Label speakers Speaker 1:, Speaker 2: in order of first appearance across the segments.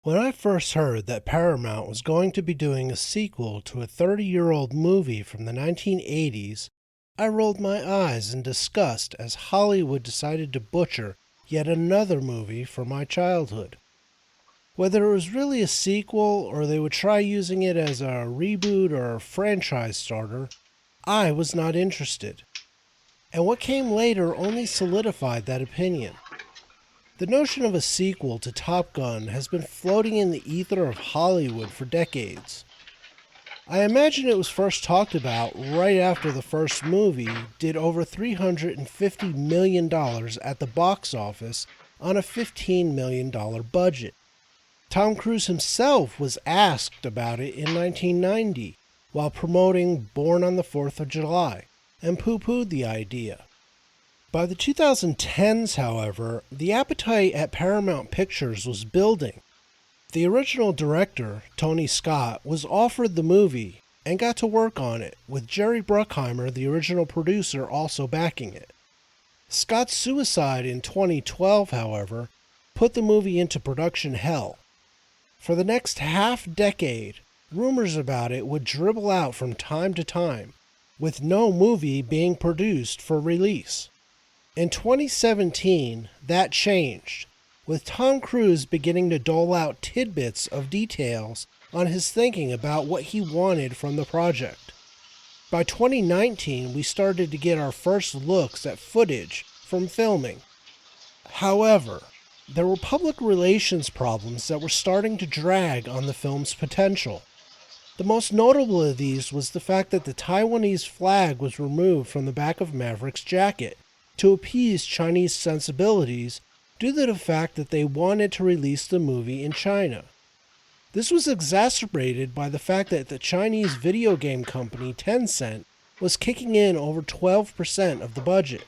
Speaker 1: When I first heard that Paramount was going to be doing a sequel to a 30-year-old movie from the 1980s, I rolled my eyes in disgust as Hollywood decided to butcher yet another movie from my childhood. Whether it was really a sequel or they would try using it as a reboot or a franchise starter, I was not interested. And what came later only solidified that opinion. The notion of a sequel to Top Gun has been floating in the ether of Hollywood for decades. I imagine it was first talked about right after the first movie did over $350 million at the box office on a $15 million budget. Tom Cruise himself was asked about it in 1990 while promoting Born on the 4th of July and poo-pooed the idea. By the 2010s, however, the appetite at Paramount Pictures was building. The original director, Tony Scott, was offered the movie and got to work on it, with Jerry Bruckheimer, the original producer, also backing it. Scott's suicide in 2012, however, put the movie into production hell. For the next half-decade, rumors about it would dribble out from time to time, with no movie being produced for release. In 2017, that changed, with Tom Cruise beginning to dole out tidbits of details on his thinking about what he wanted from the project. By 2019, we started to get our first looks at footage from filming. However, there were public relations problems that were starting to drag on the film's potential. The most notable of these was the fact that the Taiwanese flag was removed from the back of Maverick's jacket to appease Chinese sensibilities due to the fact that they wanted to release the movie in China. This was exacerbated by the fact that the Chinese video game company Tencent was kicking in over 12% of the budget.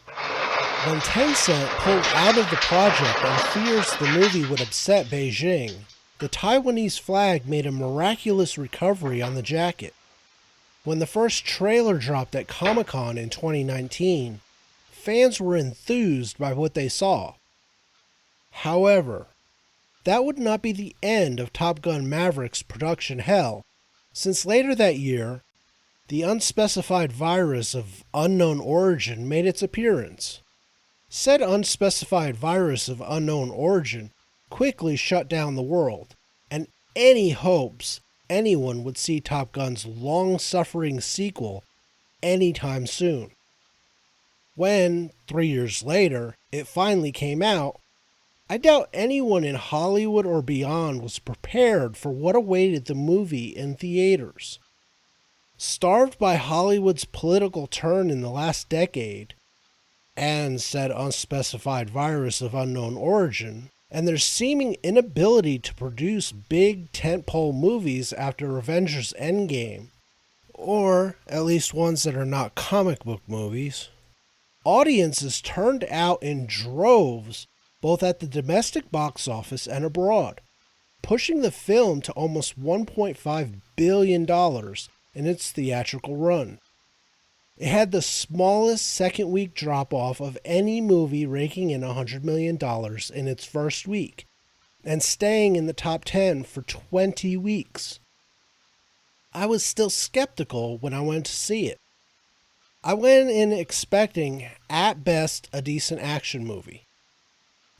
Speaker 1: When Tencent pulled out of the project on fears the movie would upset Beijing, the Taiwanese flag made a miraculous recovery on the jacket. When the first trailer dropped at Comic-Con in 2019, fans were enthused by what they saw. However, that would not be the end of Top Gun Maverick's production hell, since later that year, the unspecified virus of unknown origin made its appearance. Said unspecified virus of unknown origin quickly shut down the world, and any hopes anyone would see Top Gun's long-suffering sequel anytime soon. When, 3 years later, it finally came out, I doubt anyone in Hollywood or beyond was prepared for what awaited the movie in theaters. Starved by Hollywood's political turn in the last decade, and said unspecified virus of unknown origin, and their seeming inability to produce big tentpole movies after Avengers Endgame, or at least ones that are not comic book movies, audiences turned out in droves both at the domestic box office and abroad, pushing the film to almost $1.5 billion in its theatrical run. It had the smallest second-week drop-off of any movie raking in $100 million in its first week, and staying in the top 10 for 20 weeks. I was still skeptical when I went to see it. I went in expecting, at best, a decent action movie.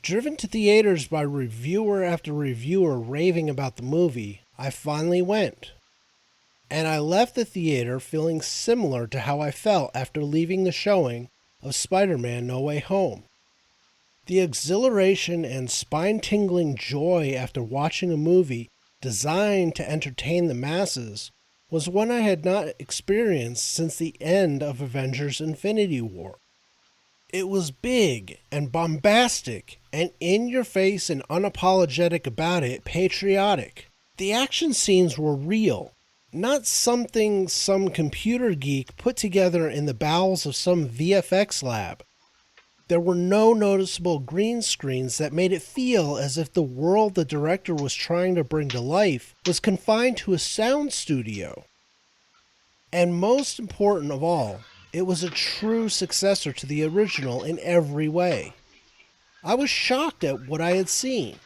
Speaker 1: Driven to theaters by reviewer after reviewer raving about the movie, I finally went. And I left the theater feeling similar to how I felt after leaving the showing of Spider-Man No Way Home. The exhilaration and spine-tingling joy after watching a movie designed to entertain the masses was one I had not experienced since the end of Avengers Infinity War. It was big and bombastic and in-your-face and unapologetic about it patriotic. The action scenes were real, not something some computer geek put together in the bowels of some VFX lab. There were no noticeable green screens that made it feel as if the world the director was trying to bring to life was confined to a sound studio. And most important of all, it was a true successor to the original in every way. I was shocked at what I had seen.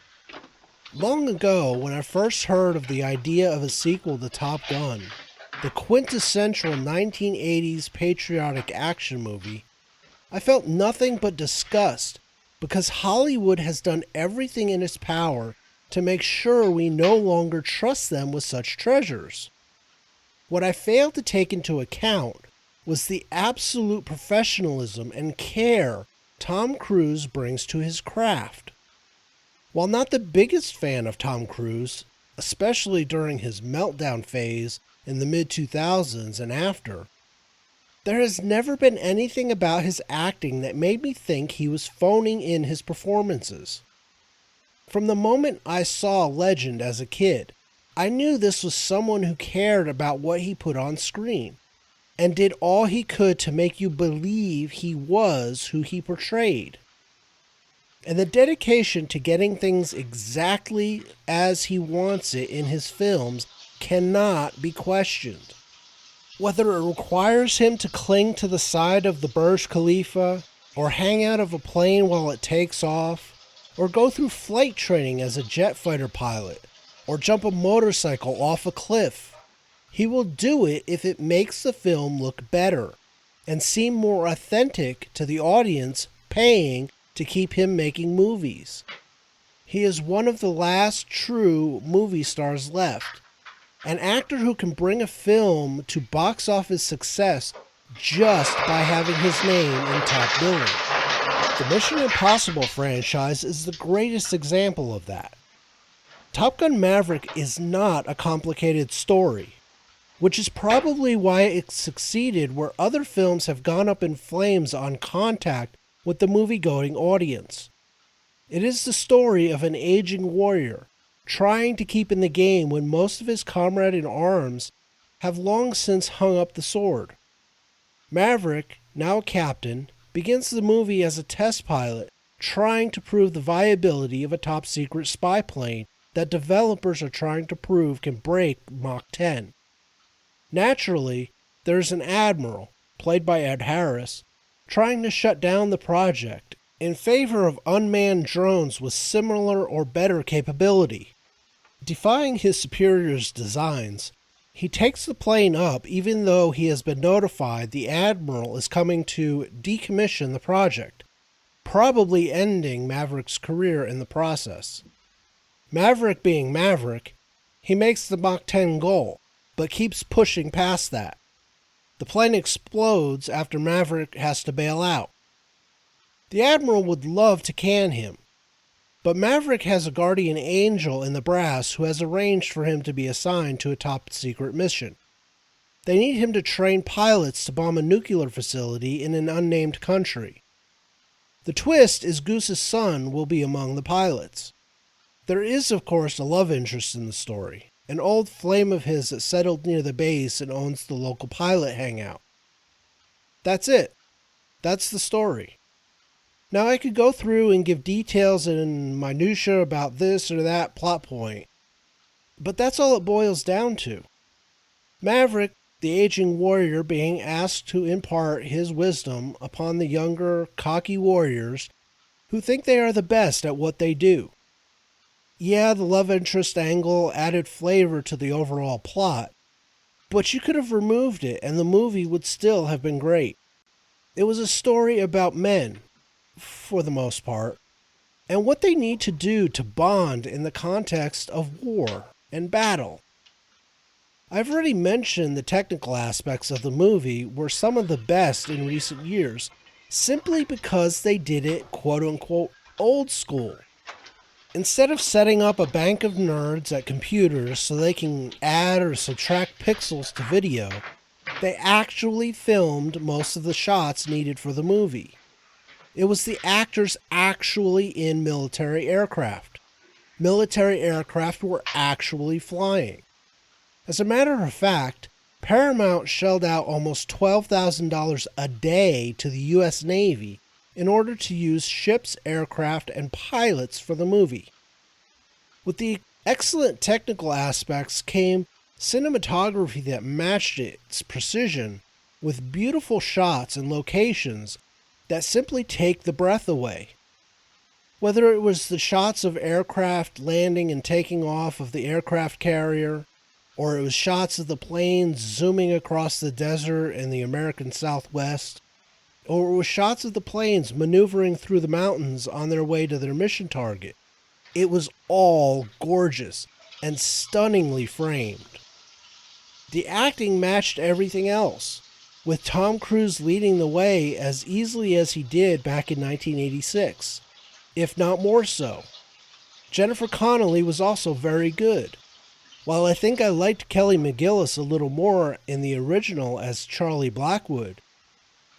Speaker 1: Long ago, when I first heard of the idea of a sequel to Top Gun, the quintessential 1980s patriotic action movie, I felt nothing but disgust because Hollywood has done everything in its power to make sure we no longer trust them with such treasures. What I failed to take into account was the absolute professionalism and care Tom Cruise brings to his craft. While not the biggest fan of Tom Cruise, especially during his meltdown phase in the mid-2000s and after, there has never been anything about his acting that made me think he was phoning in his performances. From the moment I saw Legend as a kid, I knew this was someone who cared about what he put on screen and did all he could to make you believe he was who he portrayed. And the dedication to getting things exactly as he wants it in his films cannot be questioned. Whether it requires him to cling to the side of the Burj Khalifa, or hang out of a plane while it takes off, or go through flight training as a jet fighter pilot, or jump a motorcycle off a cliff, he will do it if it makes the film look better and seem more authentic to the audience paying to keep him making movies. He is one of the last true movie stars left, an actor who can bring a film to box office success just by having his name in top billing. The Mission Impossible franchise is the greatest example of that. Top Gun Maverick is not a complicated story, which is probably why it succeeded where other films have gone up in flames on contact with the movie-going audience. It is the story of an aging warrior trying to keep in the game when most of his comrades in arms have long since hung up the sword. Maverick, now a captain, begins the movie as a test pilot trying to prove the viability of a top-secret spy plane that developers are trying to prove can break Mach 10. Naturally, there's an admiral, played by Ed Harris, trying to shut down the project in favor of unmanned drones with similar or better capability. Defying his superior's designs, he takes the plane up even though he has been notified the admiral is coming to decommission the project, probably ending Maverick's career in the process. Maverick being Maverick, he makes the Mach 10 goal, but keeps pushing past that. The plane explodes after Maverick has to bail out. The Admiral would love to can him, but Maverick has a guardian angel in the brass who has arranged for him to be assigned to a top-secret mission. They need him to train pilots to bomb a nuclear facility in an unnamed country. The twist is Goose's son will be among the pilots. There is, of course, a love interest in the story. An old flame of his that settled near the base and owns the local pilot hangout. That's it. That's the story. Now I could go through and give details and minutiae about this or that plot point, but that's all it boils down to. Maverick, the aging warrior, being asked to impart his wisdom upon the younger, cocky warriors who think they are the best at what they do. Yeah, the love interest angle added flavor to the overall plot, but you could have removed it and the movie would still have been great. It was a story about men, for the most part, and what they need to do to bond in the context of war and battle. I've already mentioned the technical aspects of the movie were some of the best in recent years, simply because they did it quote-unquote old school. Instead of setting up a bank of nerds at computers so they can add or subtract pixels to video, they actually filmed most of the shots needed for the movie. It was the actors actually in military aircraft. Military aircraft were actually flying. As a matter of fact, Paramount shelled out almost $12,000 a day to the U.S. Navy in order to use ships, aircraft, and pilots for the movie. With the excellent technical aspects came cinematography that matched its precision with beautiful shots and locations that simply take the breath away. Whether it was the shots of aircraft landing and taking off of the aircraft carrier, or it was shots of the planes zooming across the desert in the American Southwest, or it was shots of the planes maneuvering through the mountains on their way to their mission target. It was all gorgeous and stunningly framed. The acting matched everything else, with Tom Cruise leading the way as easily as he did back in 1986, if not more so. Jennifer Connelly was also very good. While I think I liked Kelly McGillis a little more in the original as Charlie Blackwood,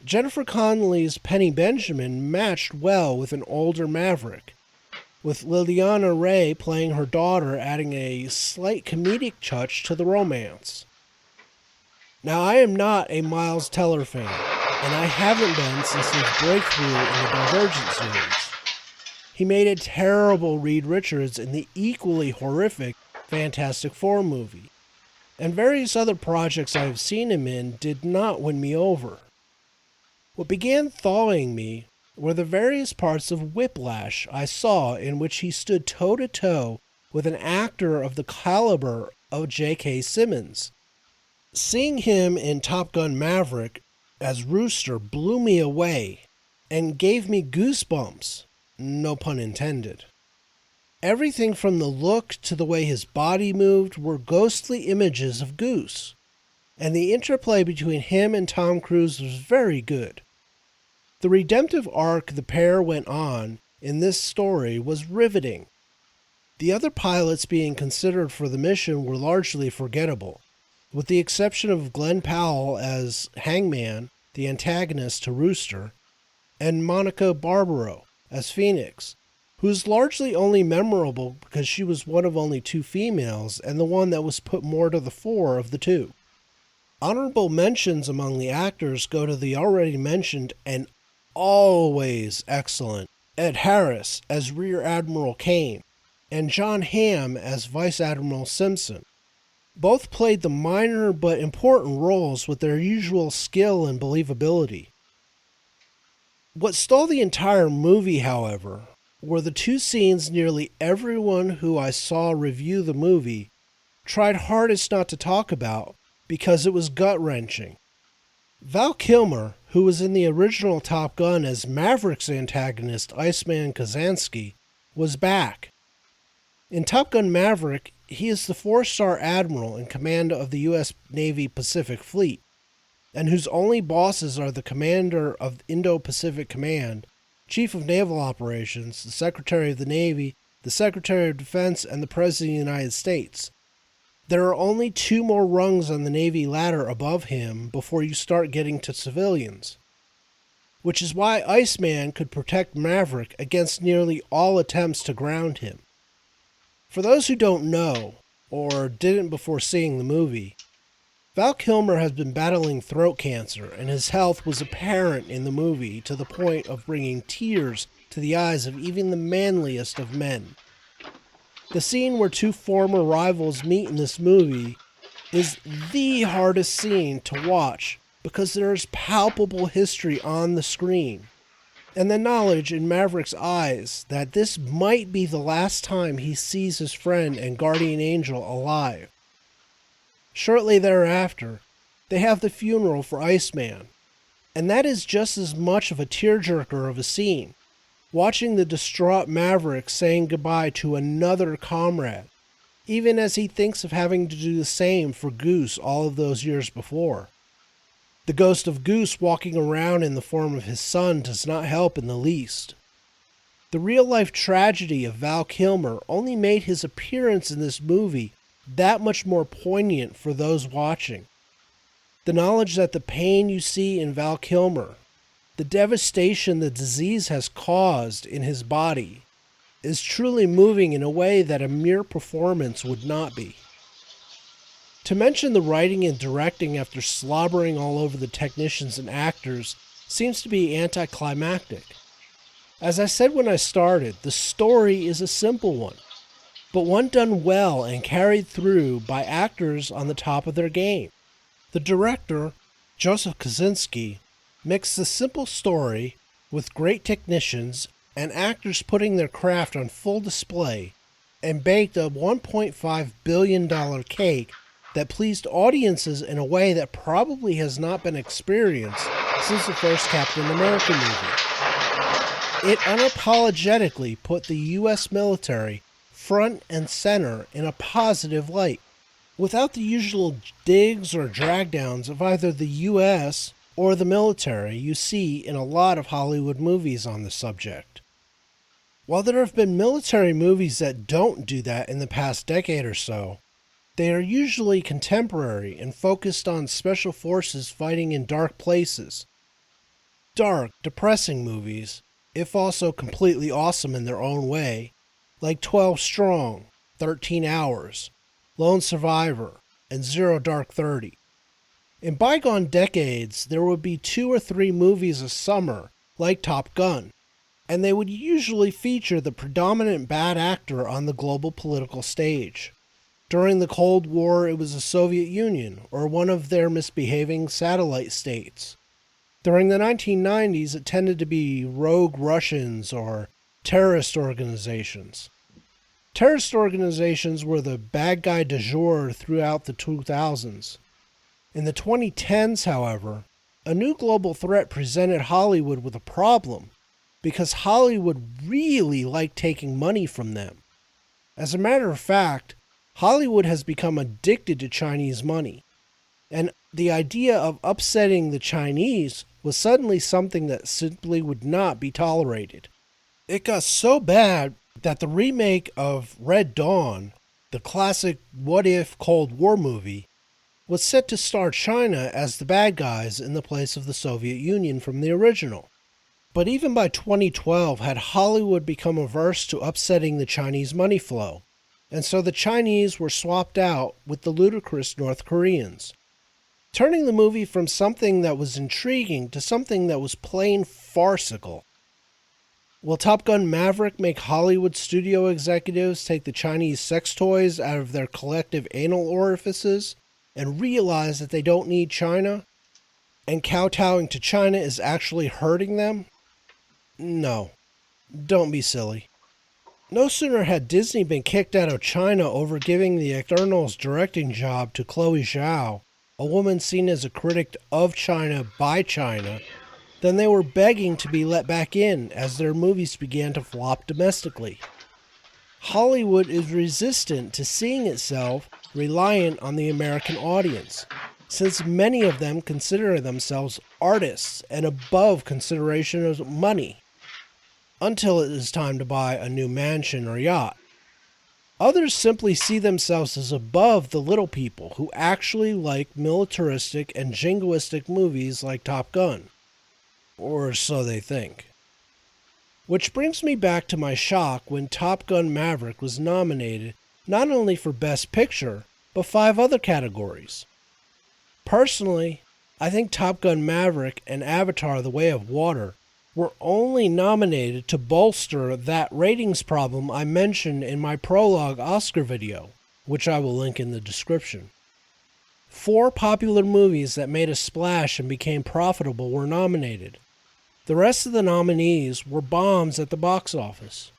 Speaker 1: Jennifer Connelly's Penny Benjamin matched well with an older Maverick, with Liliana Ray playing her daughter adding a slight comedic touch to the romance. Now, I am not a Miles Teller fan, and I haven't been since his breakthrough in the Divergent series. He made a terrible Reed Richards in the equally horrific Fantastic Four movie, and various other projects I have seen him in did not win me over. What began thawing me were the various parts of Whiplash I saw in which he stood toe-to-toe with an actor of the caliber of J.K. Simmons. Seeing him in Top Gun Maverick as Rooster blew me away and gave me goosebumps, no pun intended. Everything from the look to the way his body moved were ghostly images of Goose, and the interplay between him and Tom Cruise was very good. The redemptive arc the pair went on in this story was riveting. The other pilots being considered for the mission were largely forgettable, with the exception of Glenn Powell as Hangman, the antagonist to Rooster, and Monica Barbaro as Phoenix, who's largely only memorable because she was one of only two females and the one that was put more to the fore of the two. Honorable mentions among the actors go to the already mentioned and always excellent Ed Harris as Rear Admiral Kane and John Hamm as Vice Admiral Simpson. Both played the minor but important roles with their usual skill and believability. What stole the entire movie, however, were the two scenes nearly everyone who I saw review the movie tried hardest not to talk about because it was gut-wrenching. Val Kilmer, who was in the original Top Gun as Maverick's antagonist Iceman Kazansky, was back. In Top Gun Maverick, he is the 4-star admiral in command of the U.S. Navy Pacific Fleet, and whose only bosses are the commander of Indo-Pacific Command, Chief of Naval Operations, the Secretary of the Navy, the Secretary of Defense, and the President of the United States. There are only 2 more rungs on the Navy ladder above him before you start getting to civilians, which is why Iceman could protect Maverick against nearly all attempts to ground him. For those who don't know, or didn't before seeing the movie, Val Kilmer has been battling throat cancer, and his health was apparent in the movie to the point of bringing tears to the eyes of even the manliest of men. The scene where 2 former rivals meet in this movie is the hardest scene to watch because there is palpable history on the screen, and the knowledge in Maverick's eyes that this might be the last time he sees his friend and guardian angel alive. Shortly thereafter, they have the funeral for Iceman, and that is just as much of a tearjerker of a scene, watching the distraught Maverick saying goodbye to another comrade, even as he thinks of having to do the same for Goose all of those years before. The ghost of Goose walking around in the form of his son does not help in the least. The real-life tragedy of Val Kilmer only made his appearance in this movie that much more poignant for those watching. The knowledge that the pain you see in Val Kilmer, the devastation the disease has caused in his body, is truly moving in a way that a mere performance would not be. To mention the writing and directing after slobbering all over the technicians and actors seems to be anticlimactic. As I said when I started, the story is a simple one, but one done well and carried through by actors on the top of their game. The director, Joseph Kosinski, mixed the simple story with great technicians and actors putting their craft on full display, and baked a $1.5 billion cake that pleased audiences in a way that probably has not been experienced since the first Captain America movie. It unapologetically put the US military front and center in a positive light, without the usual digs or dragdowns of either the US or the military you see in a lot of Hollywood movies on the subject. While there have been military movies that don't do that in the past decade or so, they are usually contemporary and focused on special forces fighting in dark places. Dark, depressing movies, if also completely awesome in their own way, like 12 Strong, 13 Hours, Lone Survivor, and Zero Dark 30. In bygone decades, there would be 2 or 3 movies a summer, like Top Gun, and they would usually feature the predominant bad actor on the global political stage. During the Cold War, it was the Soviet Union, or one of their misbehaving satellite states. During the 1990s, it tended to be rogue Russians or terrorist organizations. Terrorist organizations were the bad guy du jour throughout the 2000s. In the 2010s, however, a new global threat presented Hollywood with a problem, because Hollywood really liked taking money from them. As a matter of fact, Hollywood has become addicted to Chinese money, and the idea of upsetting the Chinese was suddenly something that simply would not be tolerated. It got so bad that the remake of Red Dawn, the classic what-if Cold War movie, was set to star China as the bad guys in the place of the Soviet Union from the original. But even by 2012 had Hollywood become averse to upsetting the Chinese money flow, and so the Chinese were swapped out with the ludicrous North Koreans, turning the movie from something that was intriguing to something that was plain farcical. Will Top Gun Maverick make Hollywood studio executives take the Chinese sex toys out of their collective anal orifices and realize that they don't need China, and kowtowing to China is actually hurting them? No. Don't be silly. No sooner had Disney been kicked out of China over giving the Eternals directing job to Chloe Zhao, a woman seen as a critic of China by China, than they were begging to be let back in as their movies began to flop domestically. Hollywood is resistant to seeing itself reliant on the American audience, since many of them consider themselves artists and above consideration of money, until it is time to buy a new mansion or yacht. Others simply see themselves as above the little people who actually like militaristic and jingoistic movies like Top Gun. Or so they think. Which brings me back to my shock when Top Gun Maverick was nominated not only for Best Picture, but 5 other categories. Personally, I think Top Gun Maverick and Avatar: The Way of Water were only nominated to bolster that ratings problem I mentioned in my prologue Oscar video, which I will link in the description. 4 popular movies that made a splash and became profitable were nominated. The rest of the nominees were bombs at the box office.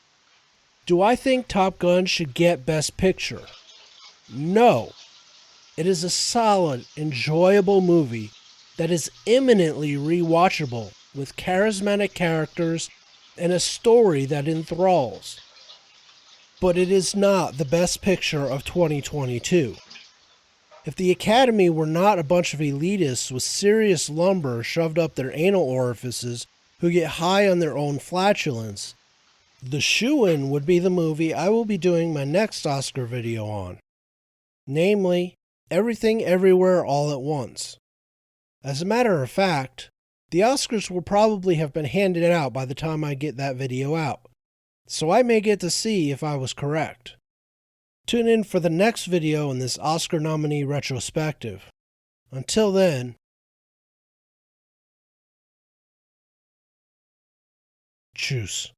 Speaker 1: Do I think Top Gun should get Best Picture? No. It is a solid, enjoyable movie that is eminently rewatchable, with charismatic characters and a story that enthralls. But it is not the best picture of 2022. If the Academy were not a bunch of elitists with serious lumber shoved up their anal orifices who get high on their own flatulence, the shoo-in would be the movie I will be doing my next Oscar video on. Namely, Everything Everywhere All at Once. As a matter of fact, the Oscars will probably have been handed out by the time I get that video out, so I may get to see if I was correct. Tune in for the next video in this Oscar nominee retrospective. Until then, tschüss.